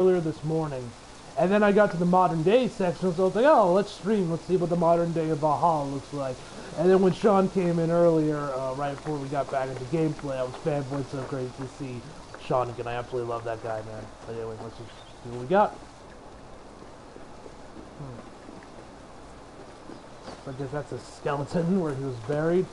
earlier this morning. And then I got to the modern day section, so I was like, oh, let's stream, let's see what the modern day of Valhalla looks like. And then when Sean came in earlier, right before we got back into gameplay, I was fanboying so crazy to see Sean again. I absolutely love that guy, man. But anyway, let's just see what we got. So I guess that's a skeleton where he was buried.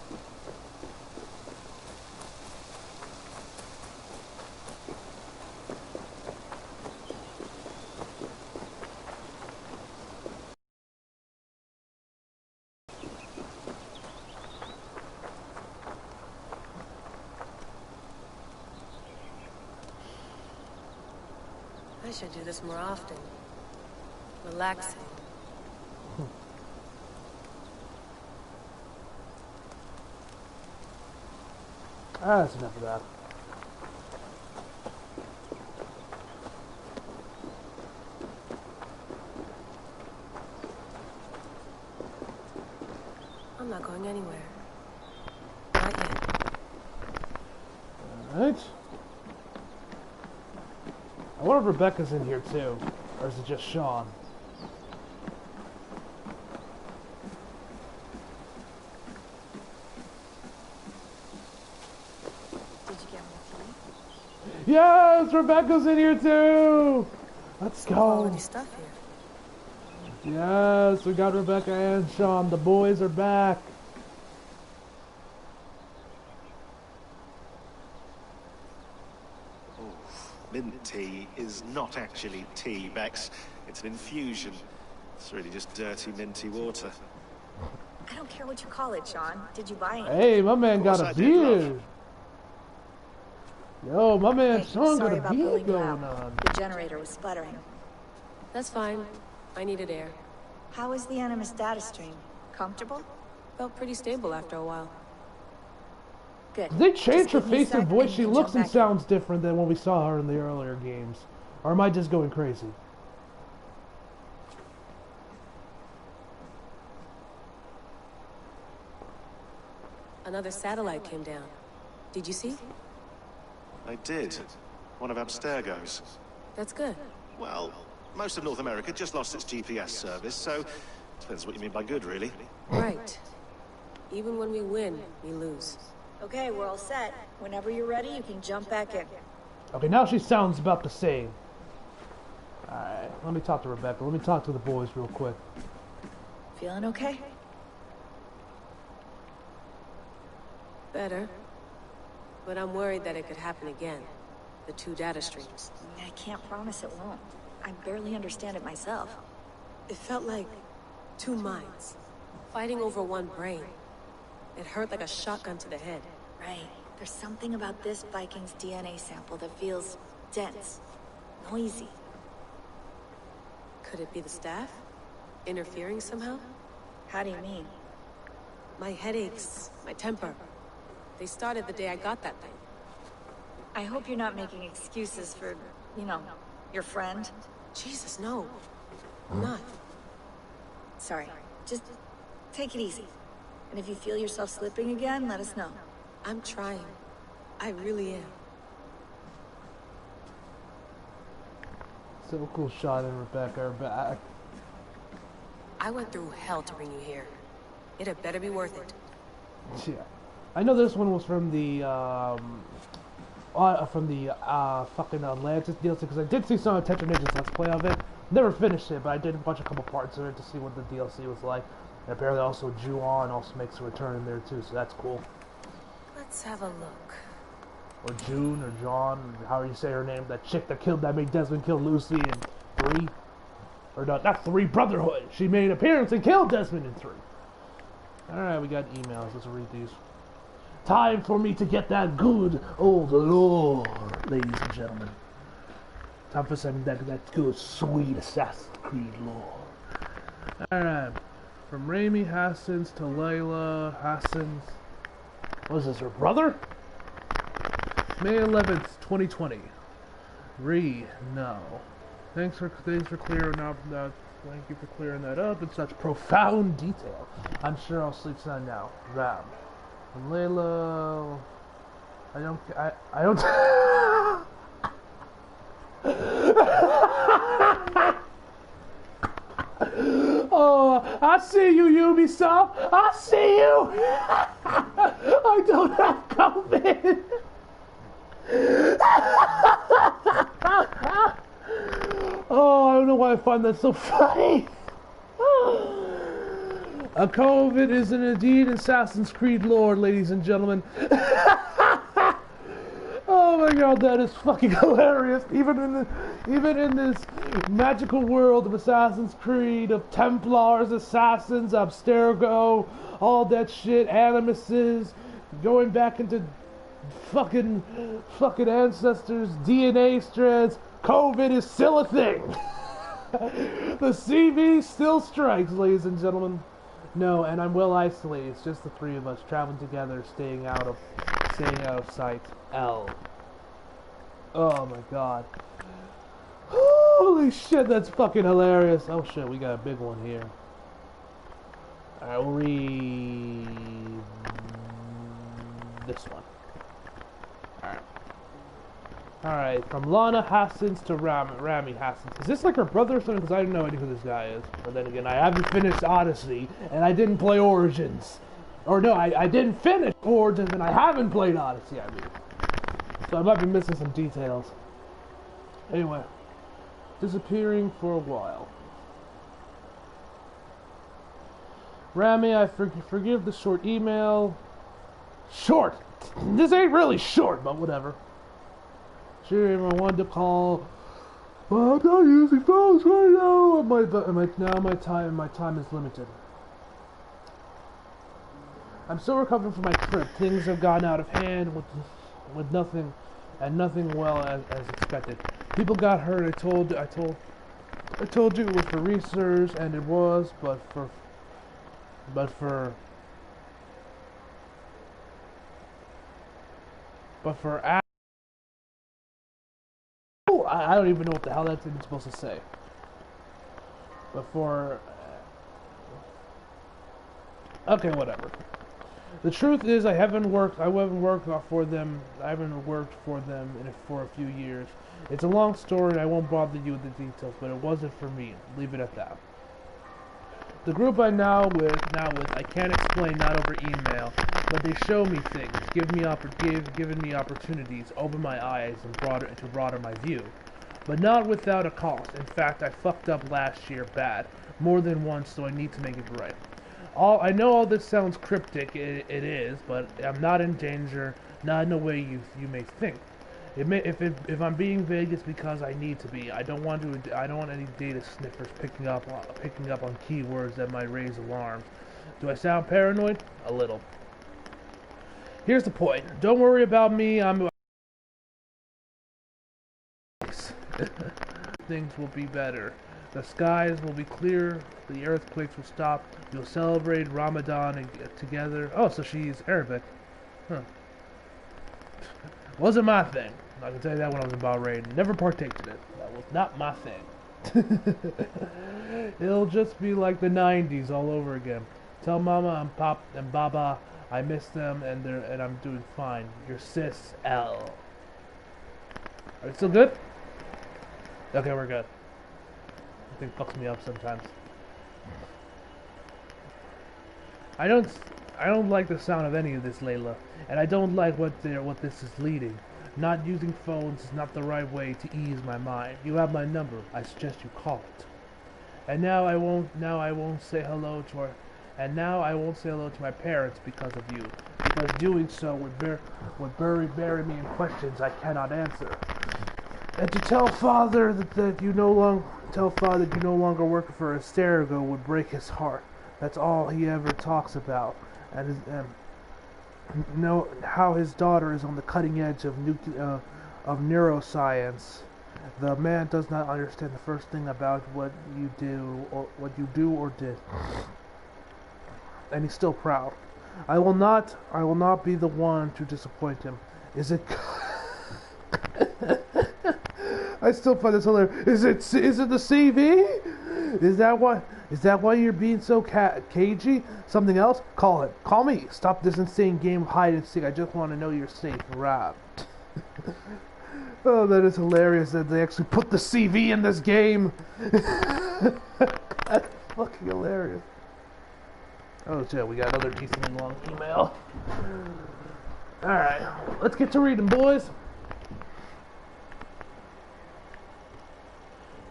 I should do this more often. Relaxing. That's enough of that. I'm not going anywhere. Not yet. Alright. I wonder if Rebecca's in here too. Or is it just Sean? Did you get more tea? Yes! Rebecca's in here too! Let's go! Quality stuff here. Yes, we got Rebecca and Sean. The boys are back. Mint tea is not actually tea, Bex. It's an infusion. It's really just dirty, minty water. I don't care what you call it, Sean. Did you buy it? Hey, my man got a beard. Yo, my man Sean got a beard going on. The generator was sputtering. That's fine. I needed air. How is the Animus data stream? Comfortable? Felt pretty stable after a while. Good. Did they change Just her give me a face and sec voice? and She you can looks jump and back sounds different than when we saw her in the earlier games. Or am I just going crazy? Another satellite came down. Did you see? I did. One of Abstergo's. That's good. Well, most of North America just lost its GPS service, so depends what you mean by good, really. Right. Even when we win, we lose. Okay, we're all set. Whenever you're ready, you can jump back in. Okay, now she sounds about the same. Alright, let me talk to Rebecca. Let me talk to the boys real quick. Feeling okay? Better. But I'm worried that it could happen again. The two data streams. I can't promise it won't. I barely understand it myself. It felt like two minds, fighting over one brain. It hurt like a shotgun to the head. Right. There's something about this Viking's DNA sample that feels dense, noisy. Could it be the staff? Interfering somehow? How do you mean? My headaches, my temper. They started the day I got that thing. I hope you're not making excuses for, you know, your friend. Jesus, no. I'm not. Sorry. Just take it easy. And if you feel yourself slipping again, let us know. I'm trying. I really am. So cool, Sean and Rebecca are back. I went through hell to bring you here. It had better be worth it. Yeah. I know this one was from the, fucking Atlantis DLC, because I did see some Tetra Ninja's Let's Play of it. Never finished it, but I did watch a couple parts of it to see what the DLC was like. And apparently also Ju-On also makes a return in there too, so that's cool. Let's have a look. Or June, or John, however you say her name, that chick that made Desmond kill Lucy in 3. Or not 3, Brotherhood. She made an appearance and killed Desmond in 3. Alright, we got emails. Let's read these. Time for me to get that good old lore, ladies and gentlemen. Time for some that good, sweet Assassin's Creed lore. Alright. From Raimi Hassans to Layla Hassans. What is this, her brother? May 11th, 2020. No. Thanks for clearing up that. Thank you for clearing that up in such profound detail. I'm sure I'll sleep tonight now. Ram. And Layla. I don't. I see you, Ubisoft. I see you. I don't have COVID. Oh, I don't know why I find that so funny. A COVID is indeed Assassin's Creed lore, ladies and gentlemen. Oh my god, that is fucking hilarious. Even in this magical world of Assassin's Creed, of Templars, Assassins, Abstergo, all that shit, Animuses, going back into fucking ancestors, DNA strands, COVID is still a thing. The CV still strikes, ladies and gentlemen. No, and I'm well isolated. It's just the three of us traveling together, staying out of sight. L. Oh my god. Holy shit, that's fucking hilarious. Oh shit, we got a big one here. Alright, we'll read this one. Alright, from Lana Hassans to Rami Hassans. Is this like her brother or something? Because I have no idea who this guy is. But then again, I haven't finished Odyssey, and I didn't play Origins. Or no, I didn't finish Origins, and I haven't played Odyssey, I mean. So I might be missing some details. Anyway, disappearing for a while. Rami, I forgive the short email. Short! This ain't really short, but whatever. Sure, I wanted to call. Well, I'm not using phones right now. My time is limited. I'm still recovering from my trip. Things have gone out of hand with nothing well as expected. People got hurt. I told you it was for research, and it was, but for I don't even know what the hell that's even supposed to say. But for okay, whatever. The truth is, I haven't worked for them for a few years. It's a long story, and I won't bother you with the details, but it wasn't for me. Leave it at that. The group I'm now with, I can't explain, not over email, but they show me things, given me opportunities, open my eyes, and broaden my view. But not without a cost. In fact, I fucked up last year bad, more than once, so I need to make it right. I know all this sounds cryptic, it is, but I'm not in danger, not in the way you may think. If I'm being vague, it's because I need to be. I don't want any data sniffers picking up on keywords that might raise alarms. Do I sound paranoid? A little. Here's the point. Don't worry about me. Things will be better. The skies will be clear. The earthquakes will stop. You'll celebrate Ramadan together. Oh, so she's Arabic. Huh. Wasn't my thing. I can tell you that when I was in Bahrain. Never partaked in it. That was not my thing. It'll just be like the 90s all over again. Tell Mama and Pop and Baba I miss them and I'm doing fine. Your sis L. Are we still good? Okay, we're good. I think fucks me up sometimes. I don't like the sound of any of this, Layla, and I don't like what this is leading. Not using phones is not the right way to ease my mind. You have my number. I suggest you call it. And now I won't say hello to my parents because of you. Because doing so would bury me in questions I cannot answer. And to tell father that you no longer work for Abstergo would break his heart. That's all he ever talks about. And know how his daughter is on the cutting edge of neuroscience. The man does not understand the first thing about what you do or did. And he's still proud. I will not be the one to disappoint him. Is it I still find this hilarious. Is it the CV? Is that why you're being so cagey? Something else? Call it. Call me. Stop this insane game of hide and seek. I just want to know you're safe and robbed. Oh, that is hilarious that they actually put the CV in this game. That's fucking hilarious. Oh shit, we got another decently long email. Alright, let's get to reading, boys.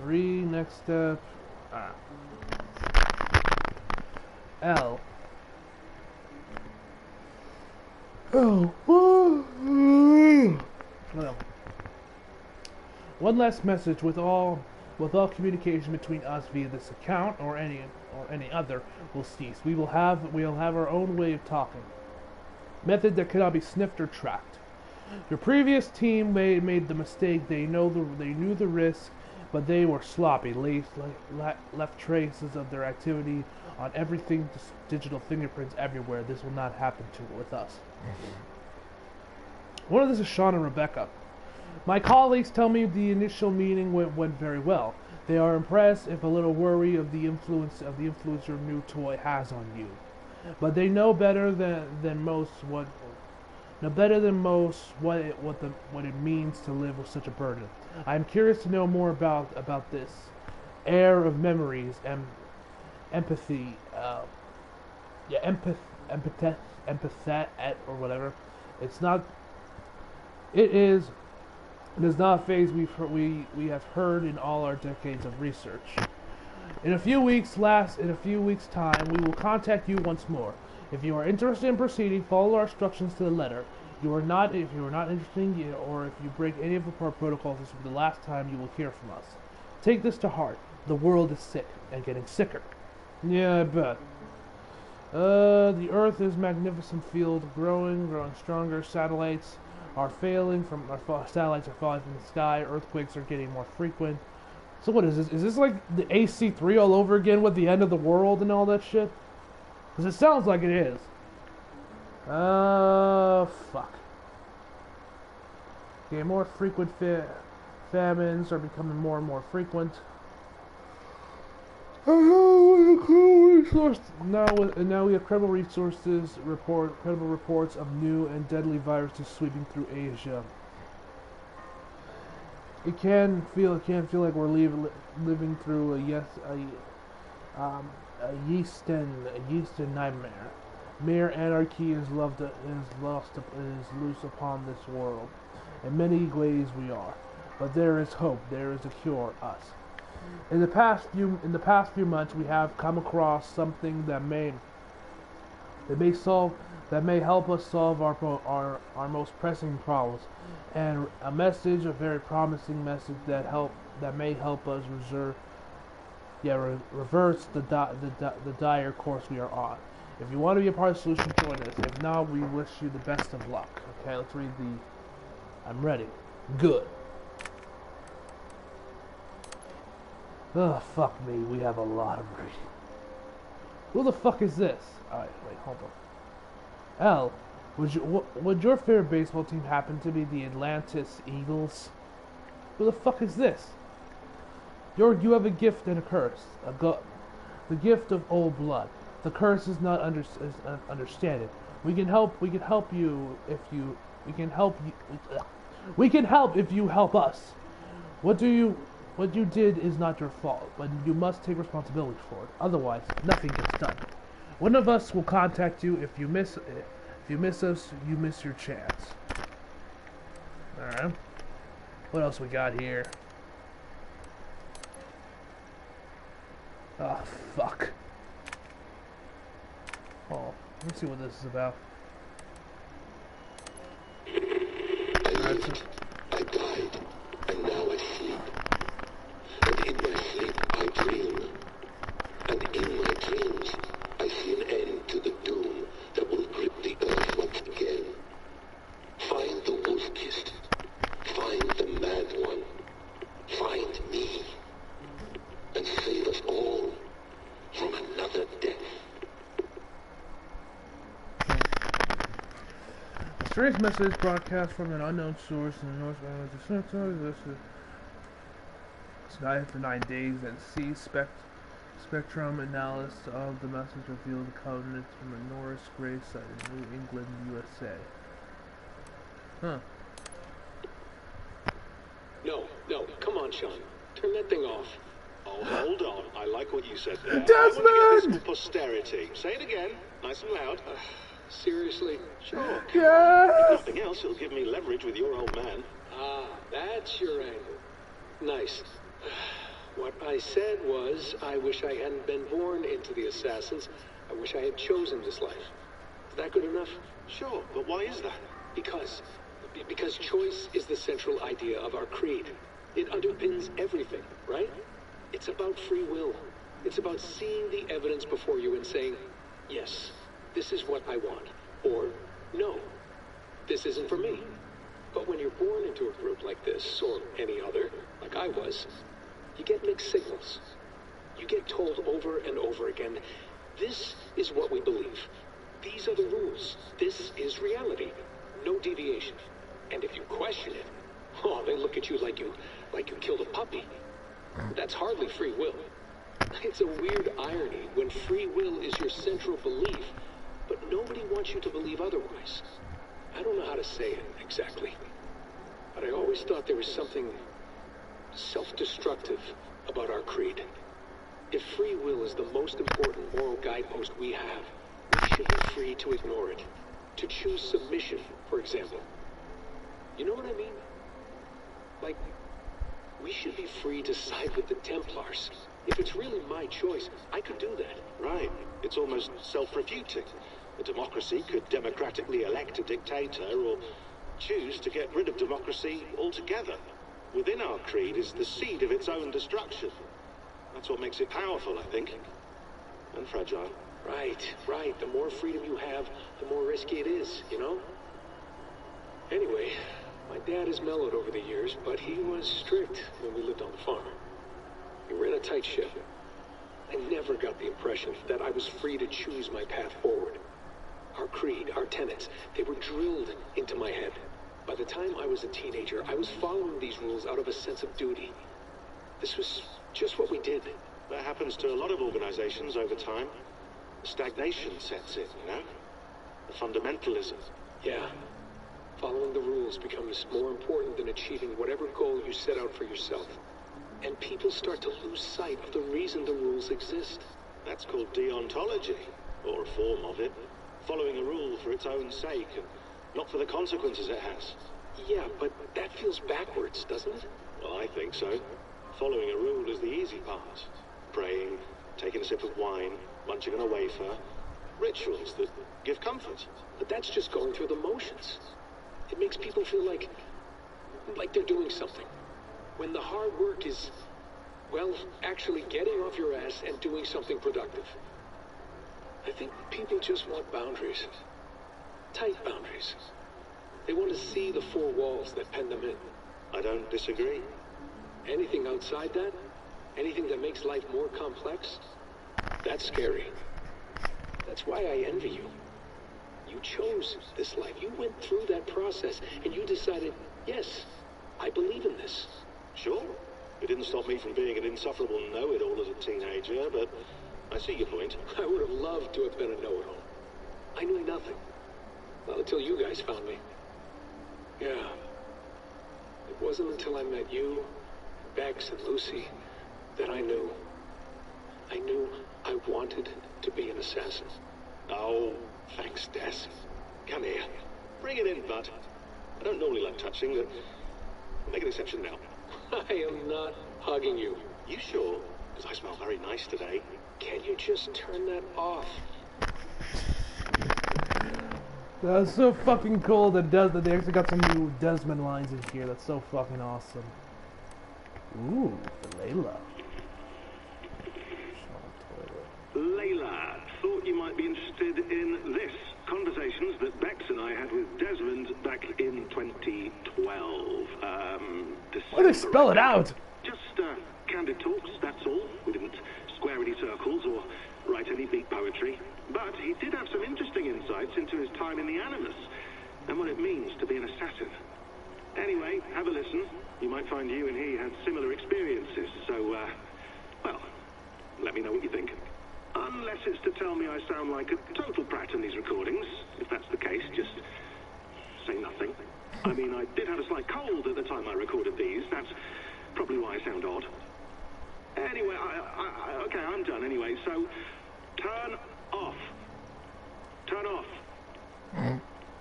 Read, next step. Alright. L. Oh. Well. One last message with all communication between us via this account or any other will cease. We'll have our own way of talking. Method that cannot be sniffed or tracked. Your previous team made the mistake. They knew the risk, but they were sloppy. Left traces of their activity on everything. Digital fingerprints everywhere. This will not happen with us. One of this is Sean and Rebecca. My colleagues tell me the initial meeting went very well. They are impressed, if a little worried, of the influence your new toy has on you. But they know better than most what it means to live with such a burden. I am curious to know more about this air of memories and empathy. Empath or whatever. It is not a phase we have heard in all our decades of research. In a few weeks' time, we will contact you once more. If you are interested in proceeding, follow our instructions to the letter. If you are not interested, or if you break any of our protocols, this will be the last time you will hear from us. Take this to heart. The world is sick and getting sicker. Yeah, I bet. The Earth is a magnificent field, growing stronger. Satellites are falling from the sky. Earthquakes are getting more frequent. So what is this? Is this like the AC3 all over again with the end of the world and all that shit? Because it sounds like it is. Fuck. Okay, more frequent famines are becoming more and more frequent. Now we have credible reports of new and deadly viruses sweeping through Asia. It can feel like we're living through a yeastin nightmare. Mere anarchy is loose upon this world. In many ways we are, but there is hope. There is a cure. Us. In the past few months, we have come across something that may help us solve our most pressing problems, and a very promising message that may help us reverse the dire course we are on. If you want to be a part of the solution, join us. If not, we wish you the best of luck. Okay, let's read I'm ready. Good. Oh, fuck me. We have a lot of reading. Who the fuck is this? Alright, wait, hold on. L, would your favorite baseball team happen to be the Atlantis Eagles? Who the fuck is this? You have a gift and a curse. The gift of old blood. The curse is not understand it. We can help you if you help us. What you did is not your fault, but you must take responsibility for it. Otherwise, nothing gets done. One of us will contact you. If you miss us, you miss your chance. Alright. What else we got here? Oh, fuck. Oh, let's see what this is about. I died, and now I sleep. And in my sleep I dream. And in my dreams I see an end to the doom that will grip the earth once again. Find the wolf-kissed. Find the mad one. Find me. And save us all from another death. A strange message broadcast from an unknown source in the North Island. Sky for 9 days and see spectrum analysis of the message revealed the coordinates from a Norris grave site in New England, USA. Huh. No, come on, Sean. Turn that thing off. Oh, hold on. I like what you said there. Desmond! I want to get this for posterity. Say it again, nice and loud. Seriously? Sure. Yes! If nothing else, it'll give me leverage with your old man. Ah, that's your angle. Nice. What I said was, I wish I hadn't been born into the Assassins. I wish I had chosen this life. Is that good enough? Sure, but why is that? Because choice is the central idea of our creed. It underpins everything, right? It's about free will. It's about seeing the evidence before you and saying, yes, this is what I want. Or, no, this isn't for me. But when you're born into a group like this, or any other, like I was, you get mixed signals. You get told over and over again, this is what we believe. These are the rules. This is reality. No deviation. And if you question it, oh, they look at you like you killed a puppy. That's hardly free will. It's a weird irony when free will is your central belief, but nobody wants you to believe otherwise. I don't know how to say it exactly, but I always thought there was something self-destructive about our creed. If free will is the most important moral guidepost we have, we should be free to ignore it. To choose submission, for example. You know what I mean? Like, we should be free to side with the Templars. If it's really my choice, I could do that. Right. It's almost self-refuting. A democracy could democratically elect a dictator or choose to get rid of democracy altogether. Within our creed is the seed of its own destruction. That's what makes it powerful, I think. And fragile. Right. The more freedom you have, the more risky it is, you know? Anyway, my dad has mellowed over the years, but he was strict when we lived on the farm. He ran a tight ship. I never got the impression that I was free to choose my path forward. Our creed, our tenets, they were drilled into my head. By the time I was a teenager, I was following these rules out of a sense of duty. This was just what we did. That happens to a lot of organizations over time. Stagnation sets in, you know? The fundamentalism. Yeah. Following the rules becomes more important than achieving whatever goal you set out for yourself. And people start to lose sight of the reason the rules exist. That's called deontology, or a form of it. Following a rule for its own sake, and not for the consequences it has. Yeah, but that feels backwards, doesn't it? Well, I think so. Following a rule is the easy part. Praying, taking a sip of wine, munching on a wafer. Rituals that give comfort. But that's just going through the motions. It makes people feel like they're doing something. When the hard work is, well, actually getting off your ass and doing something productive. I think people just want boundaries. Tight boundaries. They want to see the four walls that pen them in. I don't disagree. Anything outside that, anything that makes life more complex, that's scary. That's why I envy you. You chose this life. You went through that process and you decided, yes, I believe in this. Sure. It didn't stop me from being an insufferable know-it-all as a teenager, but I see your point. I would have loved to have been a know-it-all. I knew nothing. Well, until you guys found me. Yeah. It wasn't until I met you, Bex, and Lucy that I knew. I knew I wanted to be an assassin. Oh, thanks, Des. Come here. Bring it in, bud. I don't normally like touching, but I'll make an exception now. I am not hugging you. You sure? Because I smell very nice today. Can you just turn that off? That's so fucking cool that they actually got some new Desmond lines in here. That's so fucking awesome. Ooh, Layla. Layla, thought you might be interested in this. Conversations that Bex and I had with Desmond back in 2012. Why they spell it out? Just candid talks, that's all. We didn't square any circles or write any beat poetry. But he did have some interesting insights into his time in the Animus and what it means to be an assassin. Anyway, have a listen. You might find you and he had similar experiences. So, well, let me know what you think. Unless it's to tell me I sound like a total prat in these recordings. If that's the case, just say nothing. I mean, I did have a slight cold at the time I recorded these. That's probably why I sound odd. Anyway, okay, Okay, I'm done anyway, so turn off. Turn off.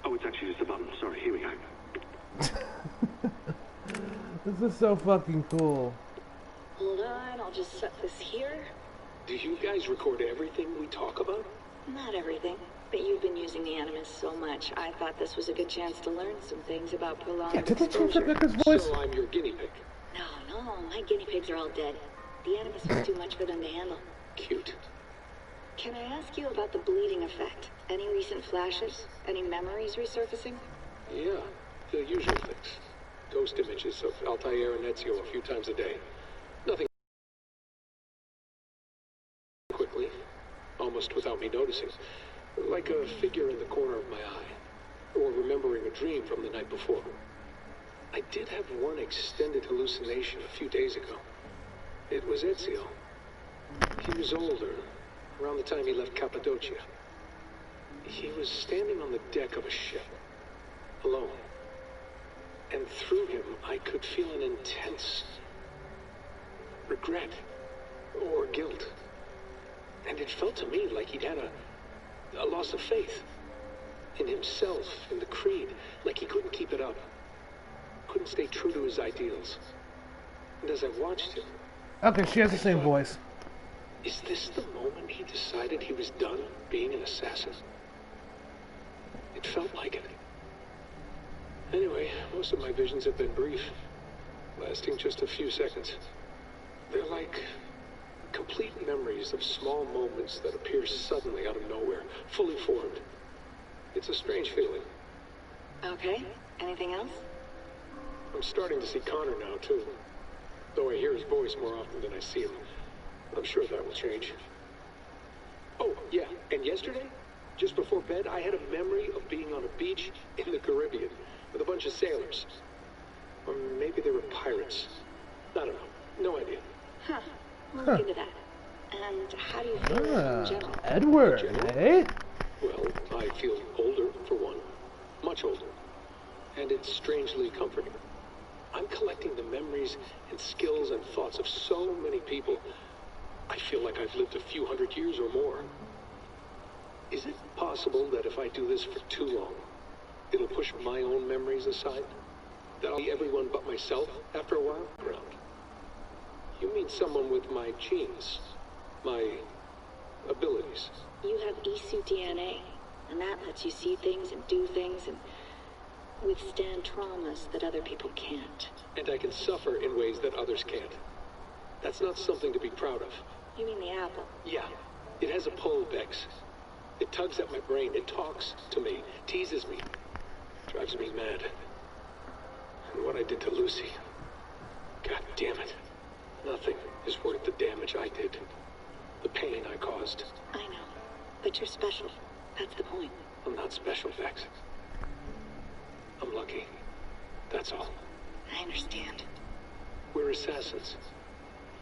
Oh, it's actually just a button. Sorry, here we go. This is so fucking cool. Hold on, I'll just set this here. Do you guys record everything we talk about? Not everything, but you've been using the Animus so much, I thought this was a good chance to learn some things about prolonged Yeah, did they change exposure. Rebecca's voice? So I'm your guinea pig. No, my guinea pigs are all dead. The Animus was too much for them to handle. Cute. Can I ask you about the bleeding effect? Any recent flashes? Any memories resurfacing? Yeah, the usual things. Ghost images of Altair and Ezio a few times a day. Nothing quickly, almost without me noticing. Like a figure in the corner of my eye. Or remembering a dream from the night before. I did have one extended hallucination a few days ago. It was Ezio. He was older, around the time he left Cappadocia. He was standing on the deck of a ship, alone. And through him, I could feel an intense regret or guilt. And it felt to me like he'd had a loss of faith in himself, in the creed, like he couldn't keep it up, couldn't stay true to his ideals. And as I watched him, Okay, she has the same voice. is this the moment he decided he was done being an assassin? It felt like it. Anyway, most of my visions have been brief, lasting just a few seconds. They're like complete memories of small moments that appear suddenly out of nowhere, fully formed. It's a strange feeling. Okay, anything else? I'm starting to see Connor now, too. Though I hear his voice more often than I see him. I'm sure that will change. Oh, yeah, and yesterday, just before bed, I had a memory of being on a beach in the Caribbean with a bunch of sailors. Or maybe they were pirates. I don't know. No idea. Huh, we'll look into that. And how do you feel in general? Edward, eh? Well, I feel older, for one. Much older. And it's strangely comforting. I'm collecting the memories and skills and thoughts of so many people. I feel like I've lived a few hundred years or more. Is it possible that if I do this for too long, it'll push my own memories aside? That I'll be everyone but myself after a while? Ground. You mean someone with my genes, my abilities? You have Isu DNA, and that lets you see things and do things and withstand traumas that other people can't. And I can suffer in ways that others can't. That's not something to be proud of. You mean the apple? Yeah, it has a pull, Bex. It tugs at my brain, it talks to me, teases me, drives me mad. And what I did to Lucy, God damn it. Nothing is worth the damage I did. The pain I caused. I know, but you're special. That's the point. I'm not special, Bex. I'm lucky. That's all. I understand. We're assassins.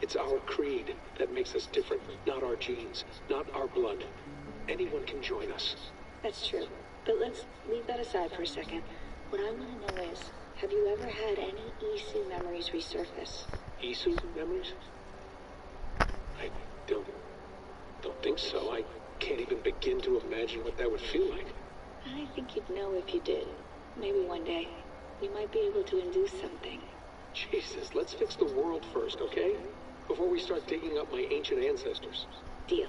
It's our creed that makes us different, not our genes, not our blood. Anyone can join us. That's true. But let's leave that aside for a second. What I want to know is, have you ever had any Isu memories resurface? Isu memories? I don't think so. I can't even begin to imagine what that would feel like. I think you'd know if you did. Maybe one day, we might be able to induce something. Jesus, let's fix the world first, okay? Before we start digging up my ancient ancestors. Deal.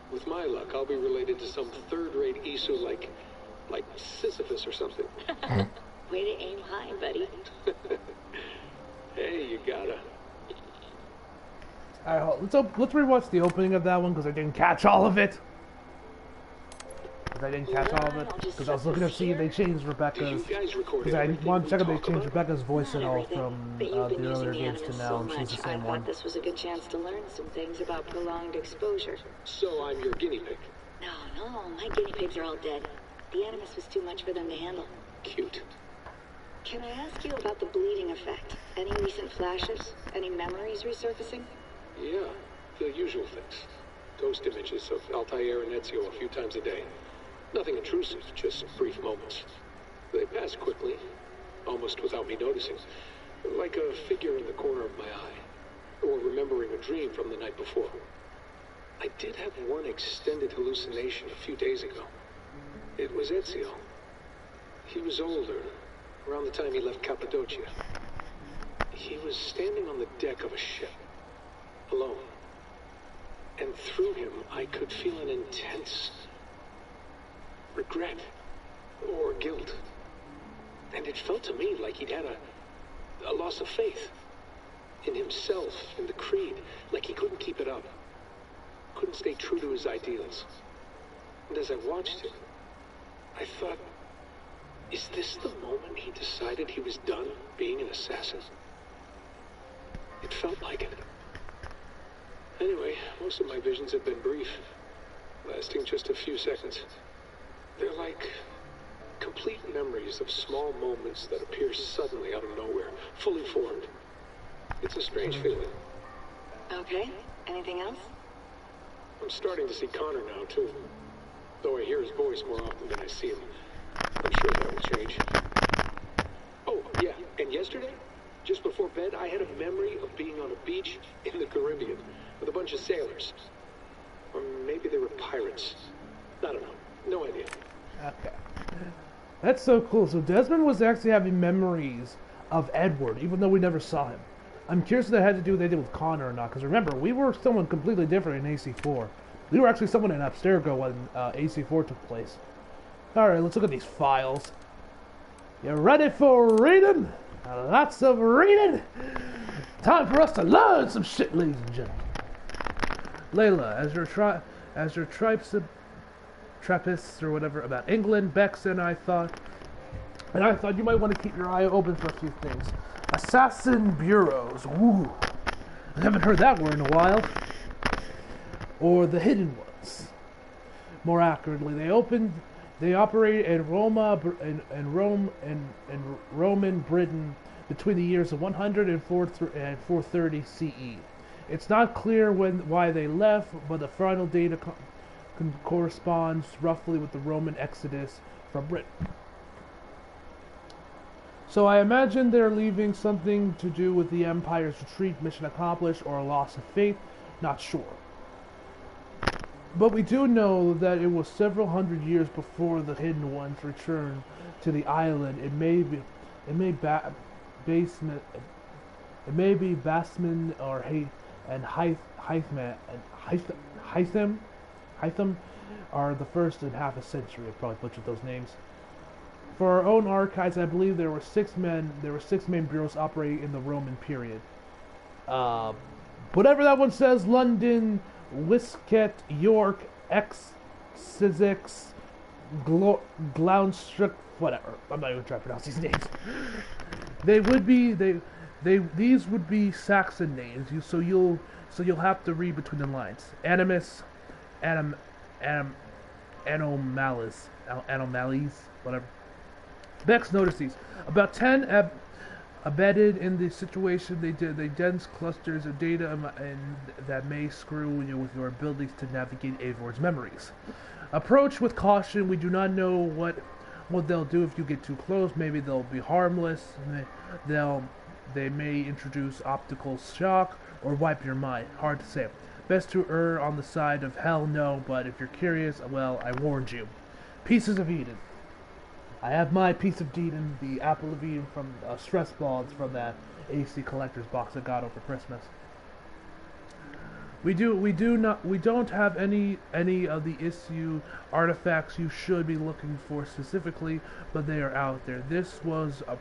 With my luck, I'll be related to some third-rate Isu like Sisyphus or something. Way to aim high, buddy. Hey, you gotta. Alright, let's rewatch the opening of that one because I didn't catch all of it. Because I was looking to see if they changed Rebecca's. Because I wanted to check if they changed Rebecca's voice at all from the earlier games to now, and she's the same I one. thought this was a good chance to learn some things about prolonged exposure. So I'm your guinea pig. No, my guinea pigs are all dead. The Animus was too much for them to handle. Cute. Can I ask you about the bleeding effect? Any recent flashes? Any memories resurfacing? Yeah, the usual things. Ghost images of Altair and Ezio a few times a day. Nothing intrusive, just brief moments. They pass quickly, almost without me noticing. Like a figure in the corner of my eye. Or remembering a dream from the night before. I did have one extended hallucination a few days ago. It was Ezio. He was older, around the time he left Cappadocia. He was standing on the deck of a ship, alone. And through him, I could feel an intense regret or guilt. And it felt to me like he'd had a loss of faith in himself, in the Creed, like he couldn't keep it up, couldn't stay true to his ideals. And as I watched him, I thought, is this the moment he decided he was done being an assassin? It felt like it. Anyway, most of my visions have been brief, lasting just a few seconds. They're like complete memories of small moments that appear suddenly out of nowhere, fully formed. It's a strange feeling. Okay, anything else? I'm starting to see Connor now, too. Though I hear his voice more often than I see him. I'm sure that will change. Oh, yeah, and yesterday, just before bed, I had a memory of being on a beach in the Caribbean with a bunch of sailors. Or maybe they were pirates. I don't know. No idea. Okay. That's so cool. So Desmond was actually having memories of Edward, even though we never saw him. I'm curious if that had to do with anything with Connor or not, because remember, we were someone completely different in AC4. We were actually someone in Abstergo when AC4 took place. Alright, let's look at these files. You ready for reading? Lots of reading? Time for us to learn some shit, ladies and gentlemen. Layla, as your Trappists or whatever about England, Bex and I thought you might want to keep your eye open for a few things. Assassin bureaus, woo! I haven't heard that word in a while. Or the hidden ones. More accurately, they operate in Roman Britain between the years of 100 and 430 CE. It's not clear why they left, but the final data corresponds roughly with the Roman exodus from Britain. So I imagine they're leaving something to do with the Empire's retreat, mission accomplished, or a loss of faith. Not sure. But we do know that it was several hundred years before the Hidden Ones returned to the island. It may be Basman or Hytham are the first in half a century. I probably butchered those names. For our own archives, I believe there were six main bureaus operating in the Roman period. Whatever that one says, London, Wisket, York, Exizix, Glounstruck, whatever. I'm not even trying to pronounce these names. These would be Saxon names. So you'll have to read between the lines. Animus, Anomalies, whatever. Bex noticed these. About 10 embedded in the situation, they dense clusters of data and that may screw you with your abilities to navigate Avor's memories. Approach with caution. We do not know what they'll do if you get too close. Maybe they'll be harmless. They may introduce optical shock or wipe your mind. Hard to say. Best to err on the side of hell no, but if you're curious, well, I warned you. Pieces of Eden. I have my piece of Eden, the apple of Eden from stress balls from that AC collector's box I got over Christmas. We don't have any of the issue artifacts you should be looking for specifically, but they are out there. This was a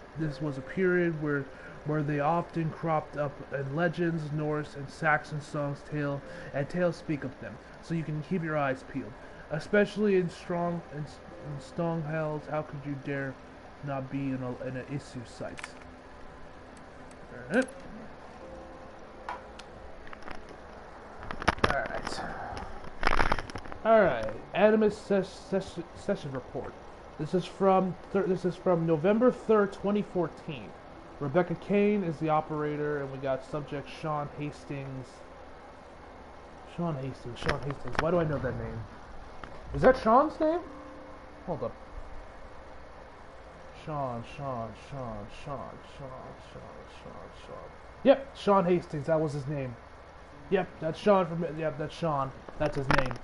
period where they often cropped up in legends, Norse and Saxon songs, tales speak of them. So you can keep your eyes peeled, especially in Stronghells. How could you dare not be in an issue site? Alright. Animus session report. This is from November 3rd, 2014. Rebecca Kane is the operator, and we got subject Sean Hastings. Sean Hastings. Why do I know that name? Is that Sean's name? Hold up. Sean. Yep, Sean Hastings. That was his name. Yep, that's Sean from. Yep, that's Sean. That's his name.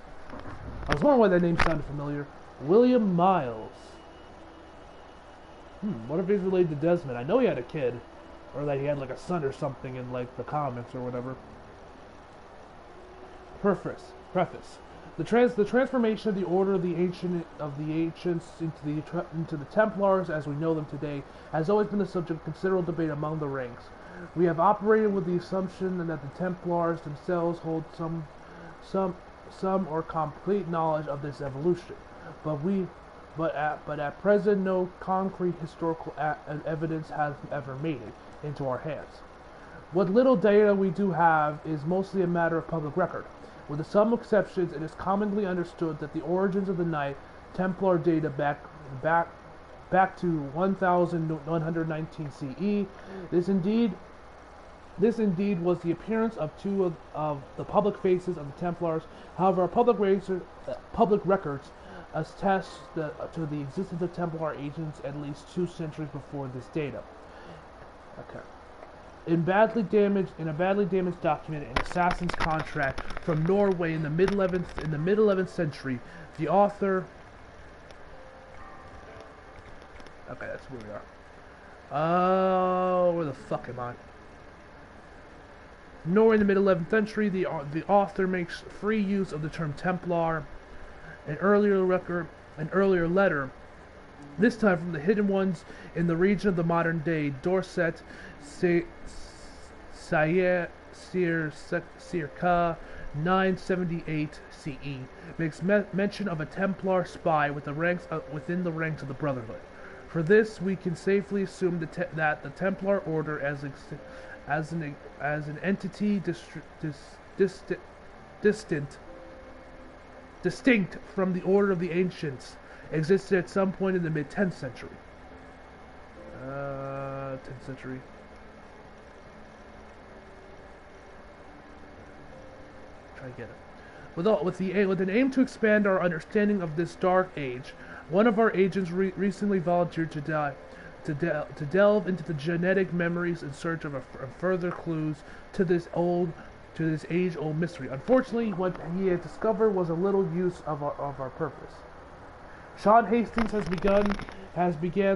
I was wondering why that name sounded familiar. William Miles. What if he's related to Desmond? I know he had a kid, or that he had like a son or something in like the comics or whatever. Preface. The transformation of the Order of the Ancients into the Templars as we know them today has always been the subject of considerable debate among the ranks. We have operated with the assumption that the Templars themselves hold some or complete knowledge of this evolution, but at present no concrete historical evidence has ever made it into our hands. What little data we do have is mostly a matter of public record. With some exceptions, it is commonly understood that the origins of the Knight Templar data back to 1119 CE. This indeed was the appearance of two of the public faces of the Templars. However, our public records attest to the existence of Templar agents at least 2 centuries before this data. Okay. In a badly damaged document, an assassin's contract from Norway in the mid 11th century, the author. Okay, that's where we are. Oh, where the fuck am I? Norway in the mid 11th century, the author makes free use of the term Templar. An earlier letter, this time from the hidden ones in the region of the modern day Dorset, circa 978 CE, makes mention of a Templar spy within the ranks of the Brotherhood. For this, we can safely assume that the Templar Order, as an entity distinct from the Order of the Ancients, existed at some point in the mid-10th century. 10th century. Try to get it. With an aim to expand our understanding of this dark age, one of our agents recently volunteered to delve into the genetic memories in search of further clues to this age-old mystery. Unfortunately, what he had discovered was a little use of our purpose. Sean Hastings began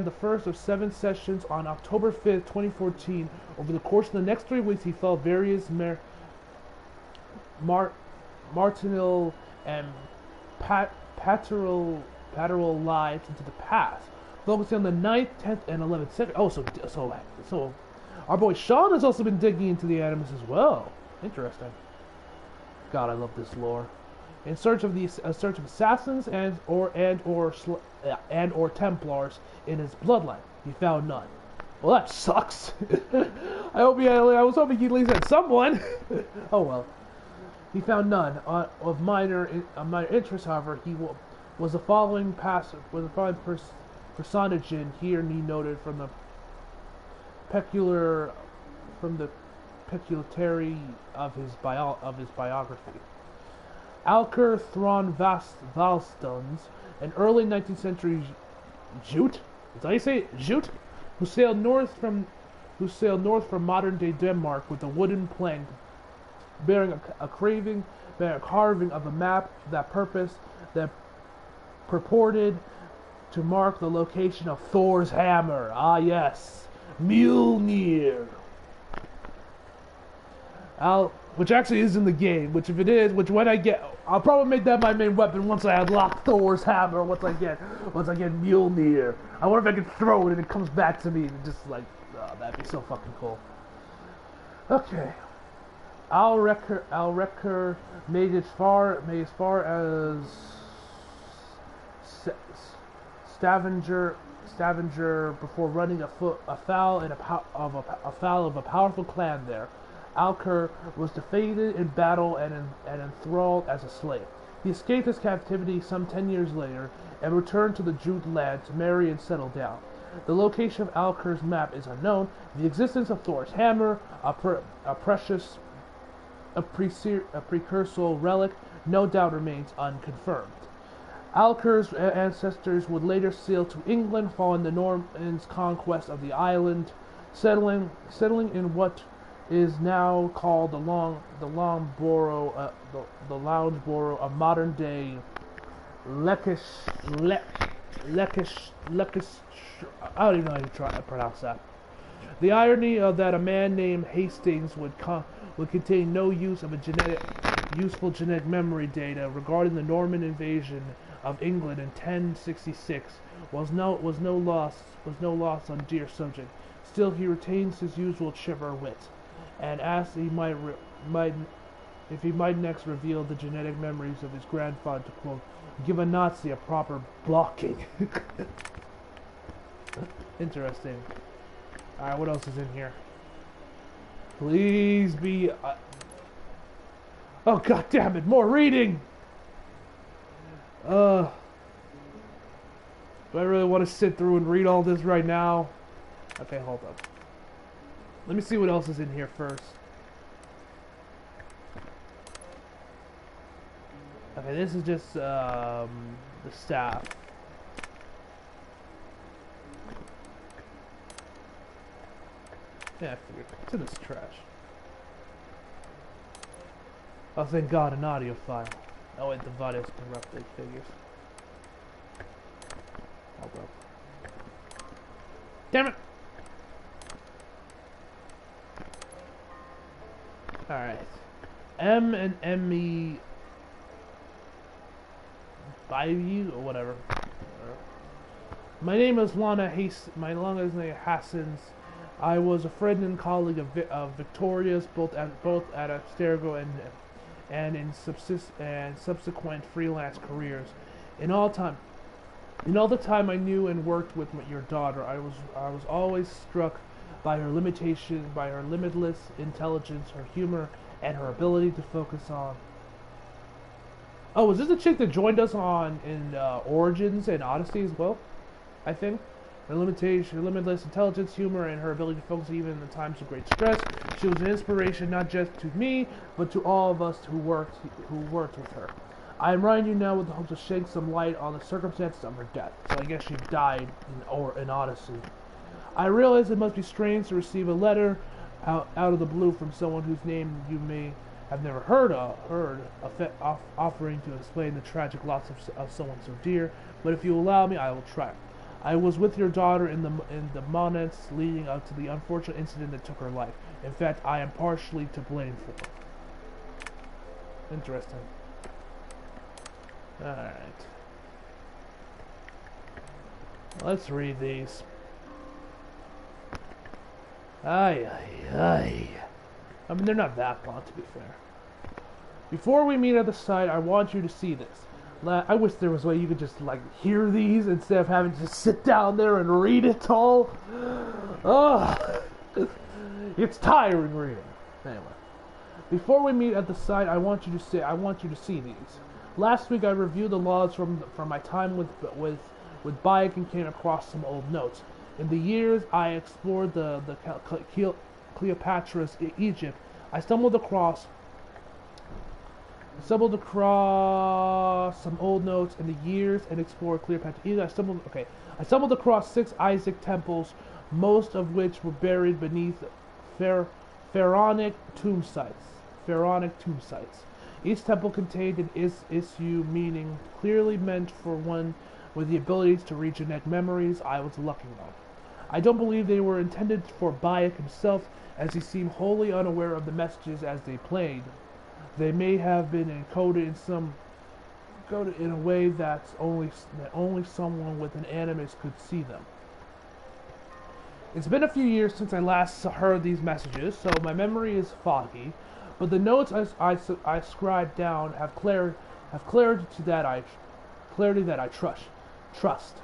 the first of 7 sessions on October 5th, 2014. Over the course of the next 3 weeks, he felt various Martinil and Pateral lives into the past, focusing on the 9th, 10th, and 11th century. Oh, so our boy Sean has also been digging into the Animus as well. Interesting. God, I love this lore. In search of assassins and or Templars in his bloodline, he found none. Well, that sucks. I was hoping he at least had someone. Oh well. He found none of minor interest. However, he was the following personage in here, and he noted from the peculiarity of his biography. Alker Thron Valstons, an early 19th century Jute, is that how you say it? Jute, who sailed north from modern day Denmark with a wooden plank bearing a carving of a map that purported to mark the location of Thor's hammer. Ah yes, Mjolnir. Which actually is in the game, which if it is, I'll probably make that my main weapon once I unlock Thor's hammer, once I get Mjolnir. I wonder if I can throw it and it comes back to me and just like, that'd be so fucking cool. Okay. Al Wrecker made as far as Stavanger before running afoul of a powerful clan there. Alker was defeated in battle and enthralled as a slave. He escaped his captivity some 10 years later and returned to the Jute land to marry and settle down. The location of Alker's map is unknown. The existence of Thor's hammer, a precursor relic, no doubt remains unconfirmed. Alker's ancestors would later sail to England following the Normans' conquest of the island, settling in what is now called the Lounge Borough, the Lounge Borough of modern day Lekish. I don't even know how to try to pronounce that. The irony of that a man named Hastings would contain no use of useful genetic memory data regarding the Norman invasion of England in 1066 was no loss on dear subject. Still, he retains his usual chipper wit, and asked if he might next reveal the genetic memories of his grandfather to quote, "give a Nazi a proper blocking." Interesting. Alright, what else is in here? Please be... Oh, god damn it, more reading! Do I really want to sit through and read all this right now? Okay, hold up. Let me see what else is in here first. Okay, this is just, the staff. Yeah, I figured. It's in this trash. Oh, thank God, an audio file. Oh wait, the audio's corrupted. Figures. Hold up. Damn it! Alright. M and M-E... Bayou, or whatever. My name is Lana Hastings. My longest name is Hassans. I was a friend and colleague of Victoria's, both at Abstergo and in subsequent freelance careers. In all the time I knew and worked with your daughter, I was always struck by her limitless intelligence, her humor, and her ability to focus on. Oh, was this the chick that joined us in Origins and Odyssey as well? I think. Her limitless intelligence, humor, and her ability to focus even in the times of great stress. She was an inspiration not just to me, but to all of us who worked with her. I am writing you now with the hope to shed some light on the circumstances of her death. So I guess she died in Odyssey. I realize it must be strange to receive a letter out of the blue from someone whose name you may have never heard offering to explain the tragic loss of someone so dear. But if you allow me, I will try. I was with your daughter in the months leading up to the unfortunate incident that took her life. In fact, I am partially to blame for it. Interesting. Alright. Let's read these. Ay. I mean, they're not that long, to be fair. Before we meet at the site, I want you to see this. I wish there was a way you could just, like, hear these instead of having to sit down there and read it all. Ugh. It's tiring reading. Anyway. Before we meet at the site, I want you to see these. Last week I reviewed the logs from my time with Bayek and came across some old notes. In the years I explored the Cleopatra's Egypt, I stumbled across some old notes in the years and explored Cleopatra. I stumbled across 6 Isaac temples, most of which were buried beneath pharaonic tomb sites. Each temple contained an issue meaning clearly meant for one with the abilities to read genetic memories I was lucky enough. I don't believe they were intended for Bayek himself, as he seemed wholly unaware of the messages as they played. They may have been encoded in a way that only someone with an animus could see them. It's been a few years since I last heard these messages, so my memory is foggy, but the notes I scribed down have clarity that I trust.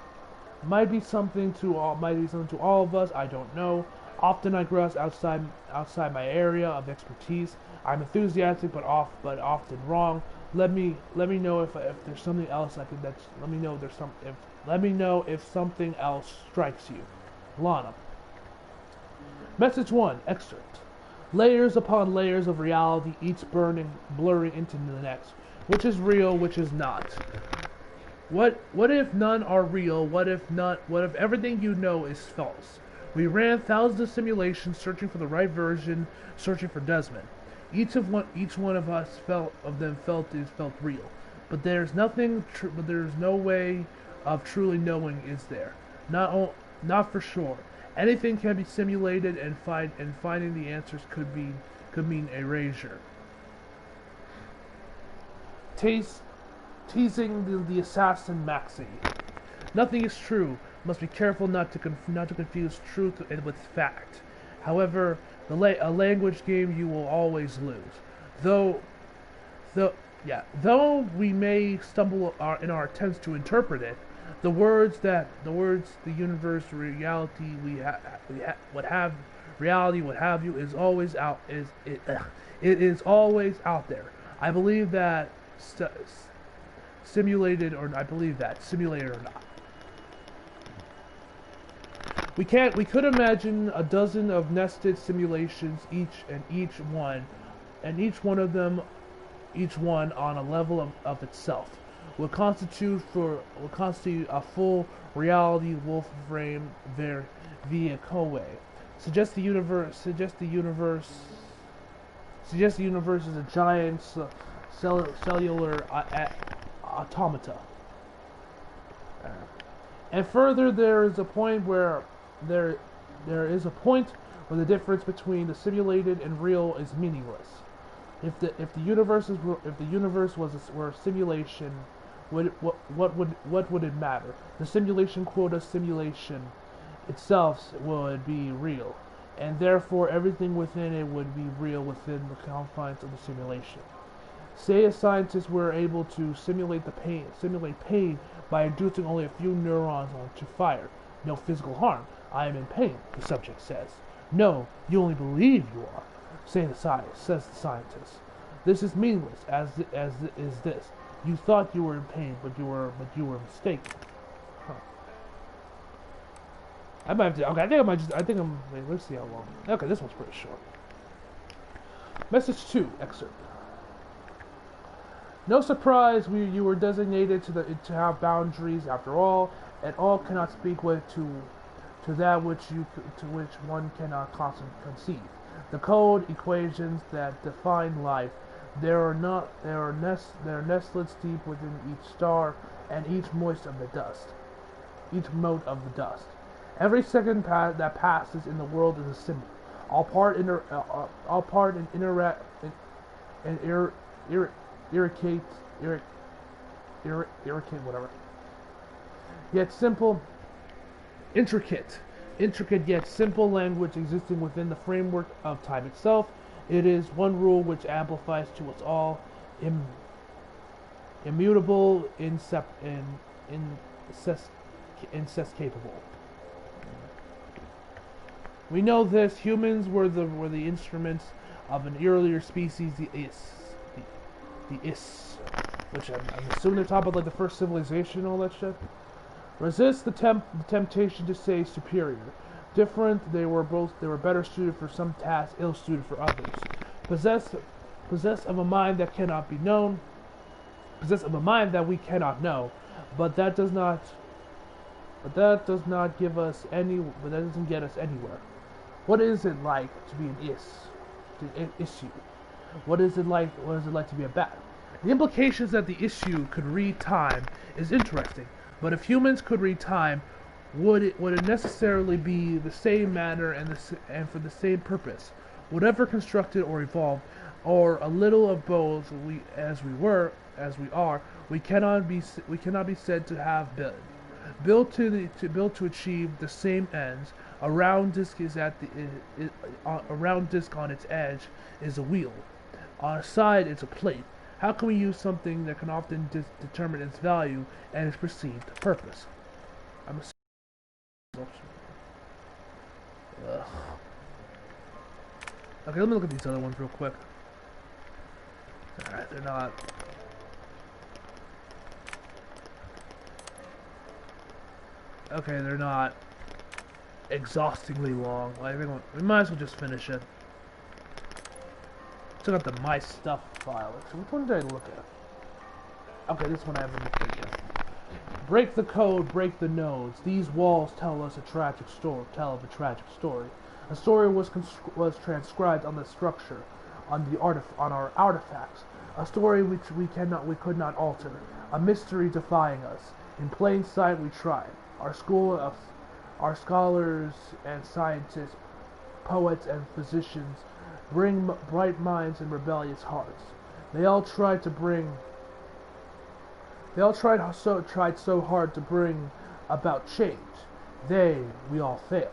Might be something to all of us, I don't know. Often I grasp outside my area of expertise. I'm enthusiastic, but often wrong. Let me know if there's something else I could. Let me know if something else strikes you. Lana. Message 1. Excerpt. Layers upon layers of reality, each blurring into the next. Which is real, which is not. What if none are real? What if everything you know is false? We ran thousands of simulations, searching for the right version, searching for Desmond. Each one of us felt real. But there's no way of truly knowing, is there? Not for sure. Anything can be simulated, and finding the answers could mean erasure. Teasing the assassin Maxie. Nothing is true. Must be careful not to confuse truth with fact. However, a language game you will always lose. Though we may stumble in our attempts to interpret it, the words, the universe, reality, what have you, is always out. It is always out there. I believe that simulated or not. We could imagine a dozen of nested simulations, each one on a level of itself would constitute a full reality Wolfram via Koei. Suggest the universe is a giant cellular automata. And further, there is a point where the difference between the simulated and real is meaningless. If the universe were a simulation, what would it matter? The simulation quota simulation itself would be real, and therefore everything within it would be real within the confines of the simulation. Say a scientist were able to simulate pain by inducing only a few neurons onto fire. No physical harm. I am in pain, the subject says. No, you only believe you are, says the scientist. This is meaningless, as is this. You thought you were in pain, but you were mistaken. Huh. I might have to. Okay, wait, let's see how long. Okay, this one's pretty short. Message 2 excerpt. No surprise, you were designated to have boundaries. After all, and all cannot speak to that which one cannot conceive. The code equations that define life. There are nestled deep within each star and each mote of the dust. Every second that passes in the world is a symbol. All part and irricate whatever. Yet simple, intricate yet simple language existing within the framework of time itself. It is one rule which amplifies to us all, immutable, incescapable. We know this. Humans were the instruments of an earlier species, the Is, which I'm assuming they're talking about like the first civilization and all that shit. Resist the temptation to say superior. Different, they were better suited for some tasks, ill suited for others. Possessed of a mind that cannot be known, possessed of a mind that we cannot know, but that doesn't get us anywhere. What is it like to be an issue? What is it like to be a bat? The implications that the issue could read time is interesting, but if humans could read time, would it necessarily be the same manner and for the same purpose? Whatever constructed or evolved, or a little of both, we are, we cannot be said to have been built to achieve the same ends. A round disc on its edge is a wheel. On a side, it's a plate. How can we use something that can often determine its value and its perceived purpose? Okay, let me look at these other ones real quick. Alright, they're not. Okay, they're not exhaustingly long. Like, we might as well just finish it. Still got the My Stuff file. So which one did I look at? Okay, this one I haven't looked at yet. Break the code, break the nodes. These walls tell us a tragic story. A story was transcribed on the structure, on our artifacts. A story which we could not alter. A mystery defying us. In plain sight we tried. Our scholars and scientists, poets and physicians, bring bright minds and rebellious hearts. They all tried so hard to bring about change. We all failed.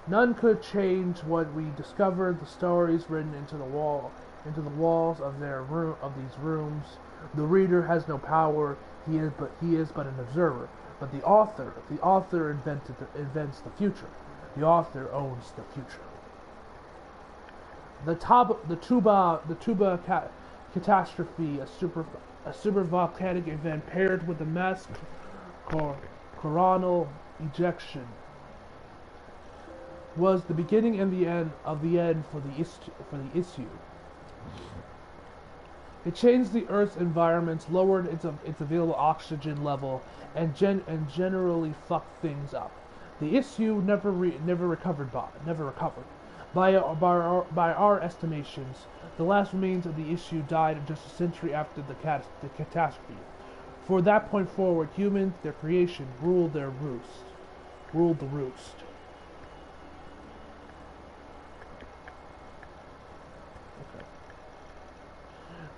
None could change what we discovered. The stories written into the walls of these rooms. The reader has no power. He is but an observer. But the author invents the future. The author owns the future. The tuba catastrophe, a super volcanic event paired with a mass coronal ejection, was the beginning and the end for the issue. It changed the Earth's environments, lowered its available oxygen level, and generally fucked things up. The issue never recovered. By our estimations, the last remains of the issue died just a century after the catastrophe. For that point forward, humans, their creation, ruled the roost. Okay.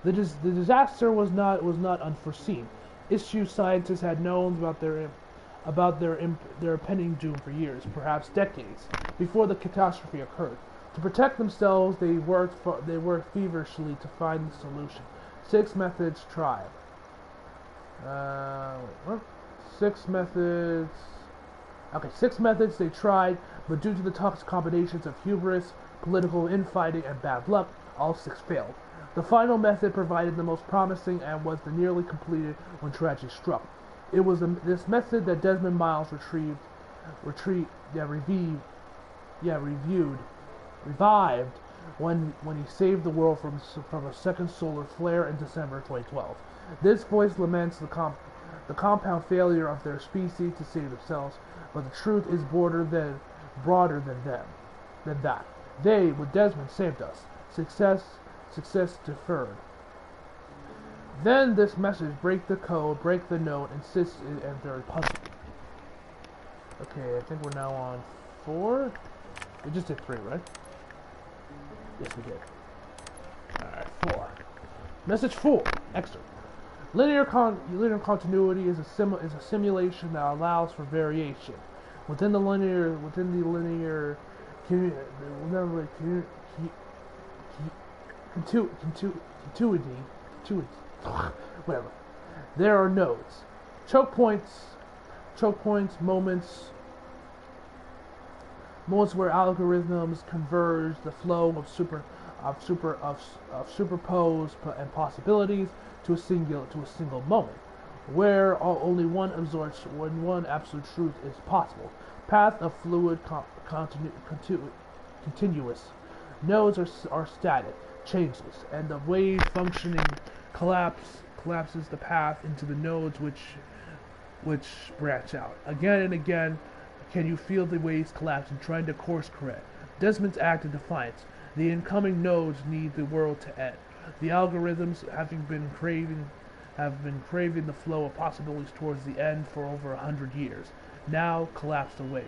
The disaster was not unforeseen. Issue scientists had known about their impending doom for years, perhaps decades, before the catastrophe occurred. To protect themselves, they worked feverishly to find the solution. 6 methods tried. 6 methods. Okay, 6 methods they tried, but due to the toxic combinations of hubris, political infighting, and bad luck, all 6 failed. The final method provided the most promising and was the nearly completed when tragedy struck. It was this method that Desmond Miles revived when he saved the world from a second solar flare in December 2012. This voice laments the compound failure of their species to save themselves, but the truth is broader than that. They, with Desmond, saved us. Success deferred. Then this message: break the code, break the node, insists in their puzzle. Okay, I think we're now on 4. We just did 3, right? Yes, we did. Alright, 4. Message 4. Extra. Linear continuity is a simulation that allows for variation. Within the linear continuity, whatever. There are nodes, choke points, moments where algorithms converge the flow of superpose and possibilities to a single moment, where only one absolute truth is possible. Path of fluid continuous. Nodes are static, changeless, and the wave functioning collapses the path into the nodes which branch out. Again and again, can you feel the waves collapsing, trying to course correct? Desmond's act in defiance. The incoming nodes need the world to end. The algorithms, have been craving the flow of possibilities towards the end for over 100 years. Now collapsed away.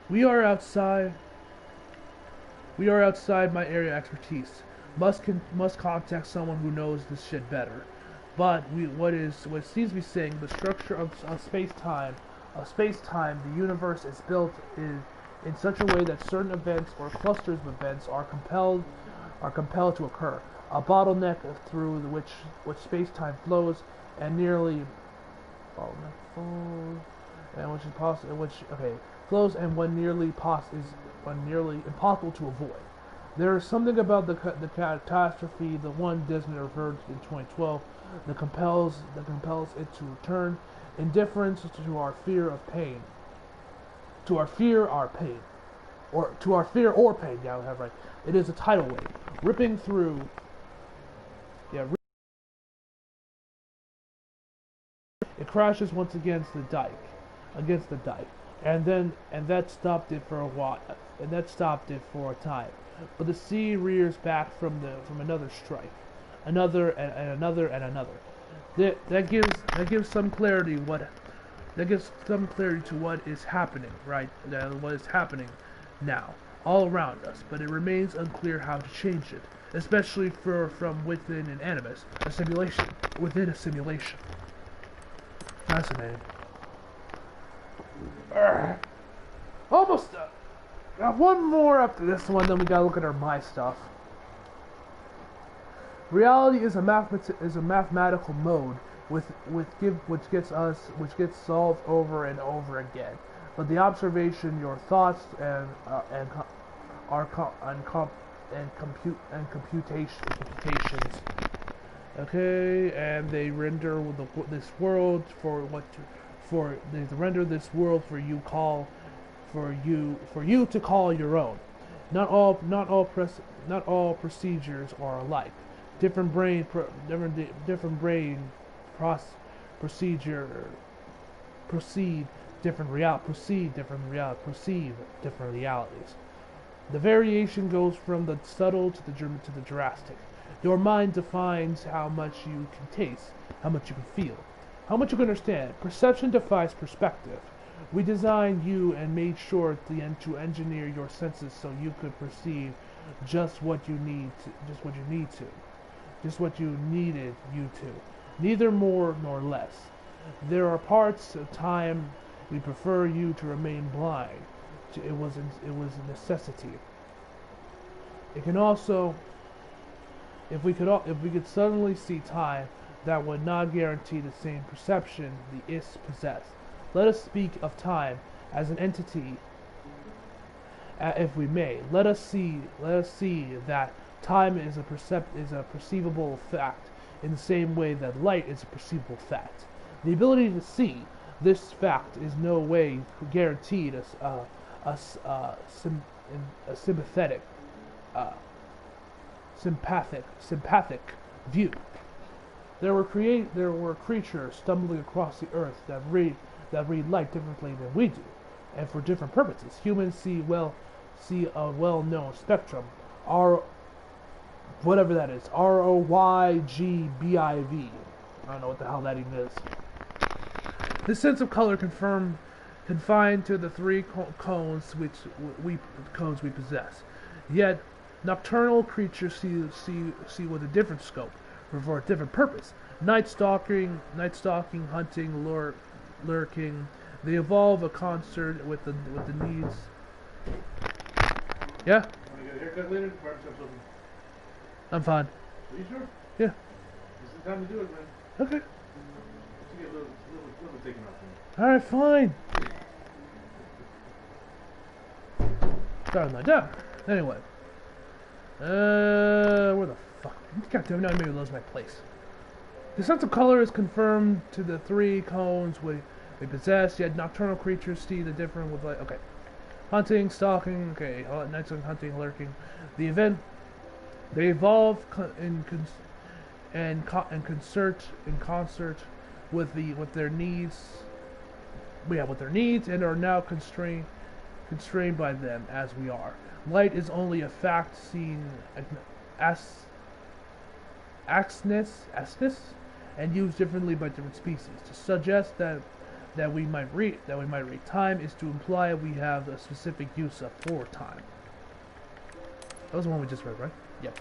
We are outside my area of expertise. Must contact someone who knows this shit better. But what seems to be saying, the structure of space-time, the universe is built in such a way that certain events or clusters of events are compelled to occur. A bottleneck through which space-time flows and nearly flows and when nearly impossible to avoid. There is something about the catastrophe, the one Desmond averted in 2012, that compels it to return. Indifference to our fear or pain. Yeah, I have right. It is a tidal wave ripping through. Yeah. crashes once against the dike, and that stopped it for a while, and that stopped it for a time. But the sea rears back from another strike, another and another and another. That gives some clarity to what is happening, right? What is happening now, all around us, but it remains unclear how to change it, especially from within an animus, a simulation, within a simulation. Fascinating. Almost done. Got one more after this one, then we gotta look at our my stuff. Reality is a mathematical mode which gets solved over and over again. But the observation, your thoughts, and computations. Okay, and they render this world they render this world for you to call your own. Not all procedures are alike. Different brain perceive different realities. The variation goes from the subtle to the drastic. Your mind defines how much you can taste, how much you can feel, how much you can understand. Perception defies perspective. We designed you and made sure at the end to engineer your senses so you could perceive just what you needed you to. Neither more nor less. There are parts of time we prefer you to remain blind. It was a necessity. It can also, if we could suddenly see time, that would not guarantee the same perception the is possess. Let us speak of time as an entity, if we may. Let us see that time is a perceivable fact, in the same way that light is a perceivable fact. The ability to see this fact is no way guaranteed a sympathetic view. There were creatures stumbling across the earth that read light differently than we do, and for different purposes. Humans see a well-known spectrum, whatever that is, ROYGBIV. I don't know what the hell that even is. This sense of color confined to the three cones we possess. Yet nocturnal creatures see with a different scope, for a different purpose. Night stalking, hunting, lurking. They evolve a concert with the needs. Yeah. Want to get a haircut later? I'm fine. Are you sure? Yeah. This is the time to do it, man. Okay. To get a little taken off me. Alright, fine. Starting that down. Anyway. Where the fuck? God damn it, now I maybe lose my place. The sense of color is confirmed to the three cones we possess, yet nocturnal creatures see the different with light. Okay. Hunting, stalking, okay, night hunting, lurking. They evolve in concert with their needs. With their needs, and are now constrained by them as we are. Light is only a fact seen axis and used differently by different species. To suggest that we might read time is to imply we have a specific use of for time. That was the one we just read, right? Yep.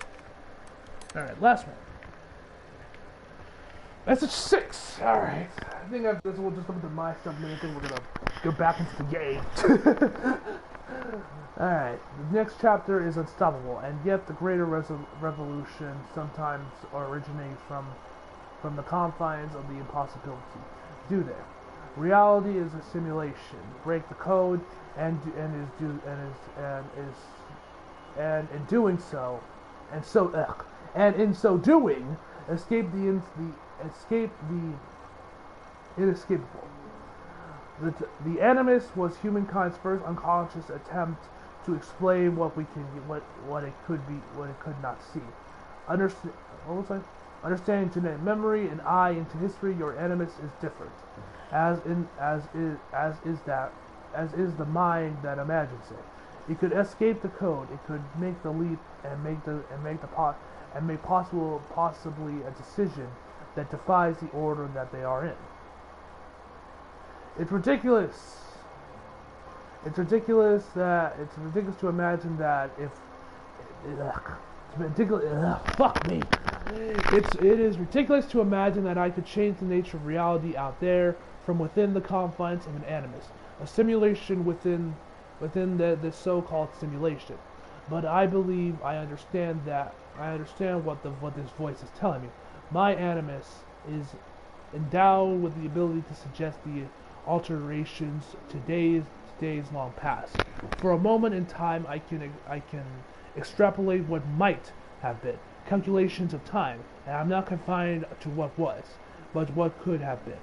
Alright, last one. Message 6. Alright. I think we'll just look at my stuff and then I think we're gonna go back into the game. Alright. The next chapter is unstoppable, and yet the greater revolution sometimes originates from the confines of the impossibility. Do they? Reality is a simulation. Break the code, and in doing so, in so doing, escape the inescapable. The animus was humankind's first unconscious attempt to explain what it could not see. Understand? What was I? Understanding genetic memory and eye into history, your animus is different, as is the mind that imagines it. It could escape the code. It could make the leap and make possibly a decision that defies the order that they are in. It's ridiculous. It's ridiculous to imagine that if it's ridiculous. Fuck me. It is ridiculous to imagine that I could change the nature of reality out there from within the confines of an animus, a simulation within the so-called simulation. But I believe I understand what this voice is telling me. My animus is endowed with the ability to suggest the alterations to days long past. For a moment in time, I can extrapolate what might have been, calculations of time, and I'm not confined to what was, but what could have been.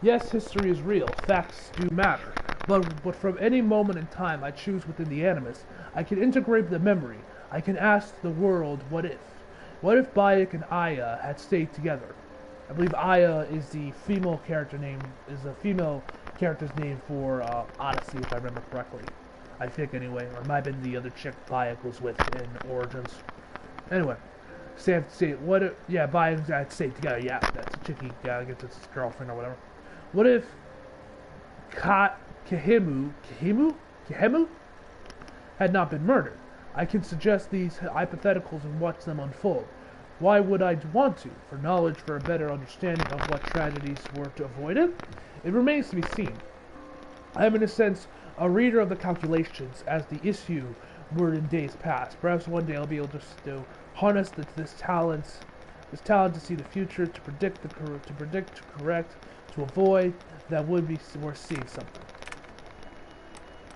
Yes, history is real. Facts do matter. But from any moment in time I choose within the animus, I can integrate the memory. I can ask the world, what if? What if Bayek and Aya had stayed together? I believe Aya is the female character's name for Odyssey, if I remember correctly. I think anyway, or it might have been the other chick Bayek was with in Origins. Anyway, Bayek had stayed together. Yeah, that's a chickie. Yeah, I guess it's his girlfriend or whatever. What if Kihemu had not been murdered? I can suggest these hypotheticals and watch them unfold. Why would I want to? For knowledge, for a better understanding of what tragedies were to avoid it? It remains to be seen. I am in a sense a reader of the calculations as the issue were in days past. Perhaps one day I'll be able to harness this talent to see the future, to predict, to correct, to avoid that would be worth seeing something.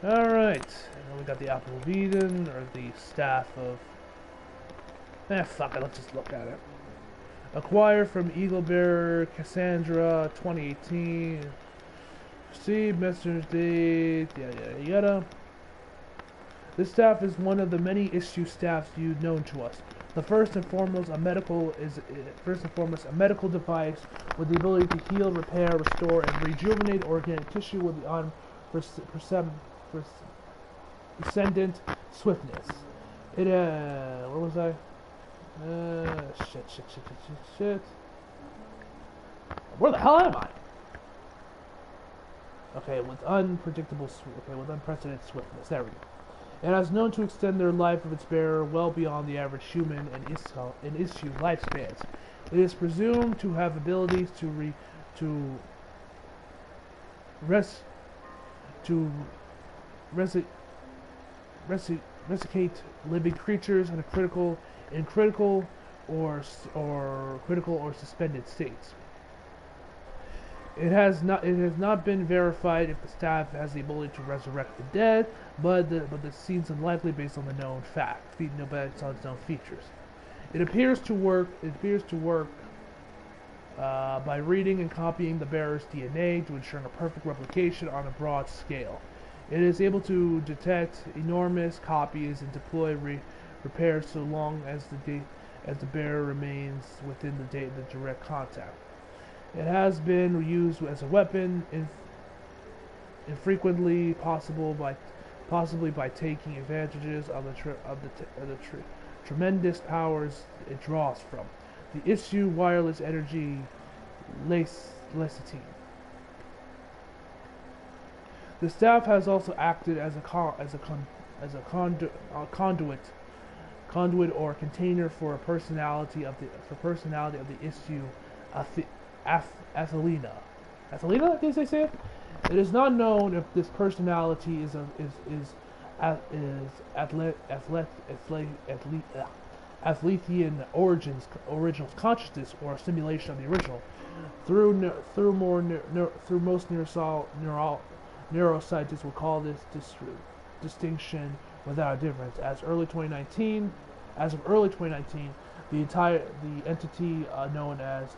Alright, and then we got the Apple of Eden, or the Staff of... fuck it, let's just look at it. Acquired from Eagle Bearer Cassandra 2018. Received messenger's date, yada yada. This staff is one of the many issue staffs known to us. The first and foremost a medical device with the ability to heal, repair, restore, and rejuvenate organic tissue with the transcendent swiftness. It where was I? Shit. Where the hell am I? Okay, with unprecedented swiftness. There we go. It has known to extend their life of its bearer well beyond the average human and issue lifespans. It is presumed to have abilities to resicate living creatures in critical or suspended states. It has not been verified if the staff has the ability to resurrect the dead, but this seems unlikely based on the known fact, based on its known features. It appears to work by reading and copying the bearer's DNA to ensure a perfect replication on a broad scale. It is able to detect enormous copies and deploy repairs so long as the bearer remains within the direct contact. It has been used as a weapon, infrequently, possibly by taking advantages of the tremendous powers it draws from. The issue wireless energy lecithin. The staff has also acted as a conduit or container for personality of the issue. Athelina. Athelina, did they say it? It is not known if this personality is Athlethian original consciousness or a simulation of the original. Through most neuroscientists will call this distinction without a difference. As of early 2019, the entity known as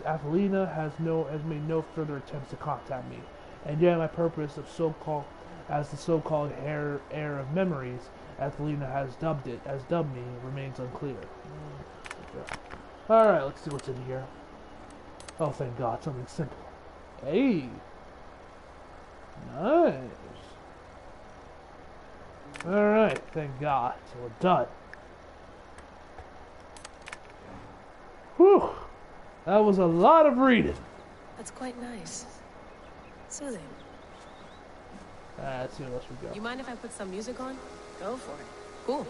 Athelina has made no further attempts to contact me, and yet my purpose of the so-called heir of memories, Athelina has dubbed me remains unclear. Alright, let's see what's in here. Oh, thank God, something simple. Hey! Nice! Alright, thank God. So we're done. Whew! That was a lot of reading. That's quite nice. Soothing. Let's see what else we got. You mind if I put some music on? Go for it. Cool.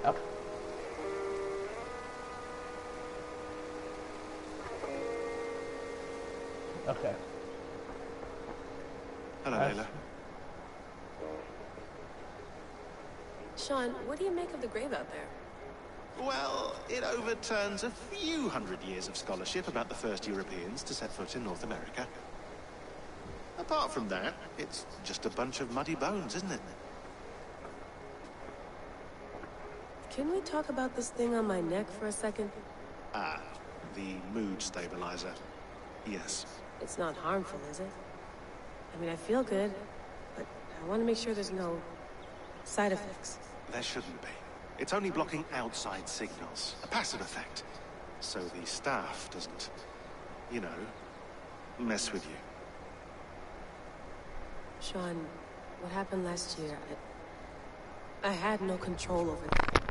Yep. Okay. Hello, Layla. Sean, what do you make of the grave out there? Well, it overturns a few hundred years of scholarship about the first Europeans to set foot in North America. Apart from that, it's just a bunch of muddy bones, isn't it? Can we talk about this thing on my neck for a second? Ah, the mood stabilizer. Yes. It's not harmful, is it? I mean, I feel good, but I want to make sure there's no side effects. There shouldn't be. It's only blocking outside signals, a passive effect. So the staff doesn't, you know, mess with you. Sean, what happened last year, I had no control over that.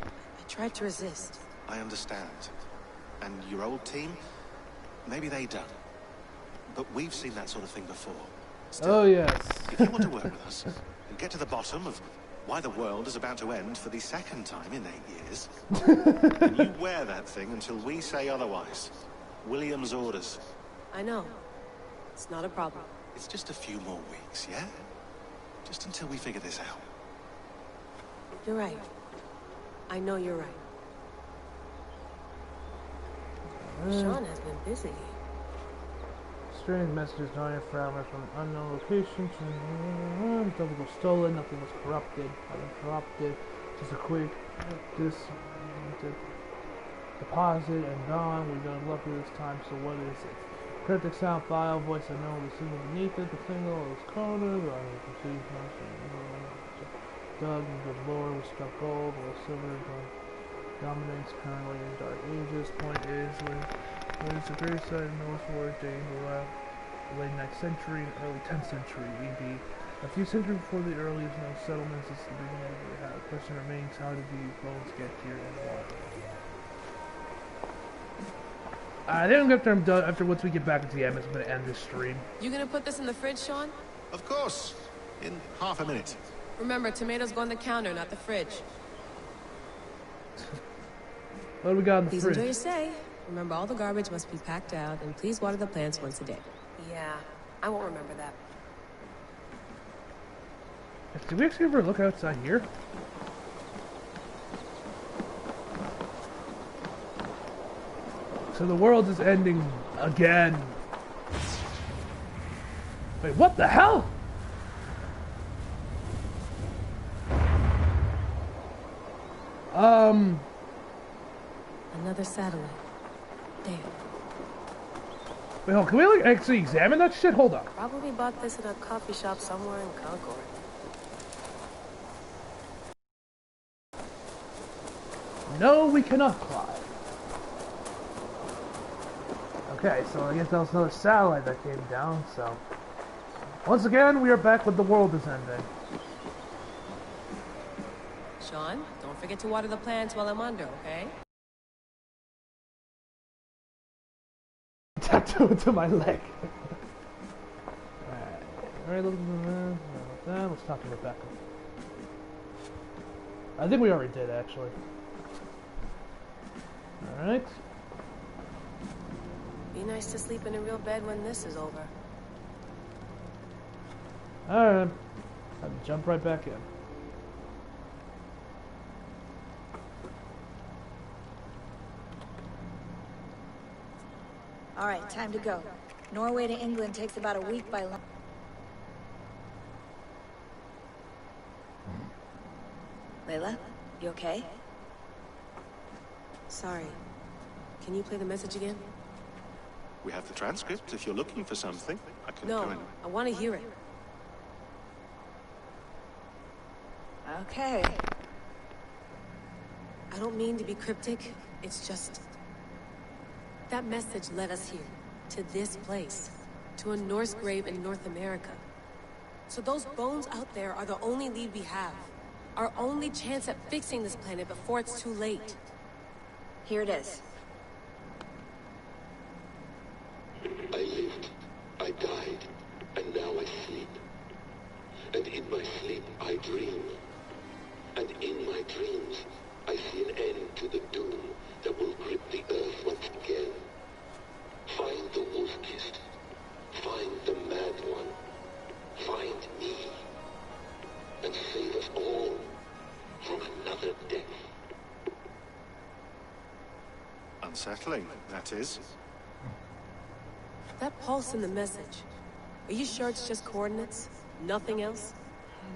I tried to resist. I understand. And your old team, maybe they don't. But we've seen that sort of thing before. Still, Oh, yes. if you want to work with us and get to the bottom of why the world is about to end for the second time in 8 years, then you wear that thing until we say otherwise. William's orders. I know. It's not a problem. It's just a few more weeks, yeah? Just until we figure this out. You're right. I know you're right. Sean has been busy. Strange messages not your fragments from unknown locations. Nothing was stolen, nothing was corrupted. Nothing corrupted. Just a quick deposit and gone. We got lucky this time, so what is it? Cryptic sound file, voice unknown, the signal beneath it, the single is coded. Doug, good lord, we struck gold, or silver dominates currently in dark ages. Point is, when it's a great site in North War dating the late 9th century and early 10th century EB. A few centuries before the earliest known settlements, it's the beginning of the The question remains, how did these bones get here and why? I think after I'm done, once we get back into the MS, I'm going to end this stream. You gonna put this in the fridge, Sean? Of course. In half a minute. Remember, tomatoes go on the counter, not the fridge. What do we got in the Please fridge? enjoy your stay. Remember, all the garbage must be packed out, and please water the plants once a day. Yeah, I won't remember that. Did we actually ever look outside here? So the world is ending again. Wait, what the hell? Another satellite. Damn. Wait, hold on, can we like actually examine that shit? Hold on. Probably bought this at a coffee shop somewhere in Concord. No, we cannot fly. Okay, so I guess that was another satellite that came down, so... Once again, we are back with the world is ending. Sean, don't forget to water the plants while I'm under, okay? Tattoo to my leg. Alright, let's talk to Rebecca. I think we already did, actually. Alright. Be nice to sleep in a real bed when this is over. Alright. I'll jump right back in. All right, time to go. Norway to England takes about a week by land. Layla, you okay? Sorry. Can you play the message again? We have the transcript if you're looking for something. I can go No, in. I want to hear it. Okay. I don't mean to be cryptic. It's just... that message led us here. To this place. To a Norse grave in North America. So those bones out there are the only lead we have. Our only chance at fixing this planet before it's too late. Here it is. I lived, I died, and now I sleep. And in my sleep I dream. And in my dreams I see an end to the doom that will grip the earth once again. Find the wolf-kissed. Find the mad one. Find me. And save us all from another death. Unsettling, that is. That pulse in the message. Are you sure it's just coordinates? Nothing else?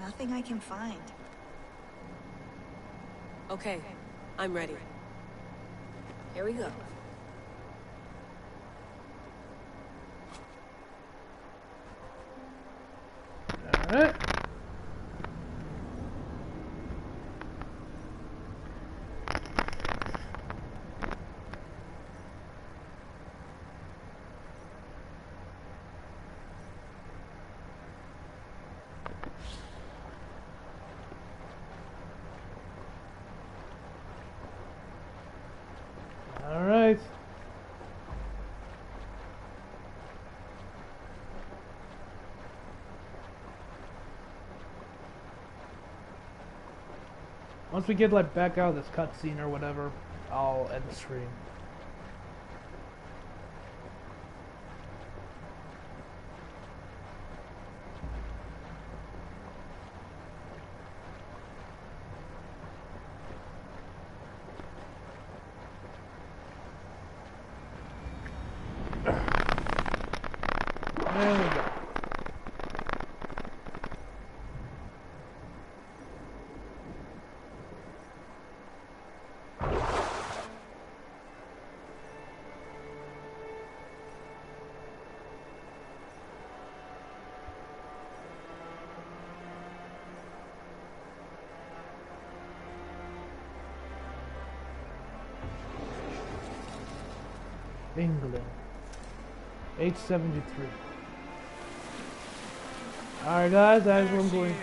Nothing I can find. Okay, I'm ready. Here we go. Alright. Alright. Once we get like back out of this cutscene or whatever, I'll end the stream. There we go. England, 873. Alright guys, that is where I'm going.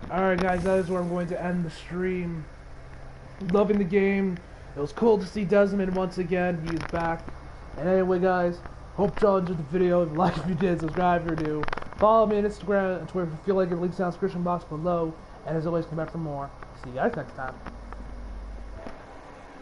Alright guys, that is where I'm going to end the stream. Loving the game. It was cool to see Desmond once again. He's back. And anyway guys, hope y'all enjoyed the video. Like if you did, subscribe if you're new. Follow me on Instagram and Twitter if you feel like it. Links down in the description box below. And as always, come back for more. See you guys next time.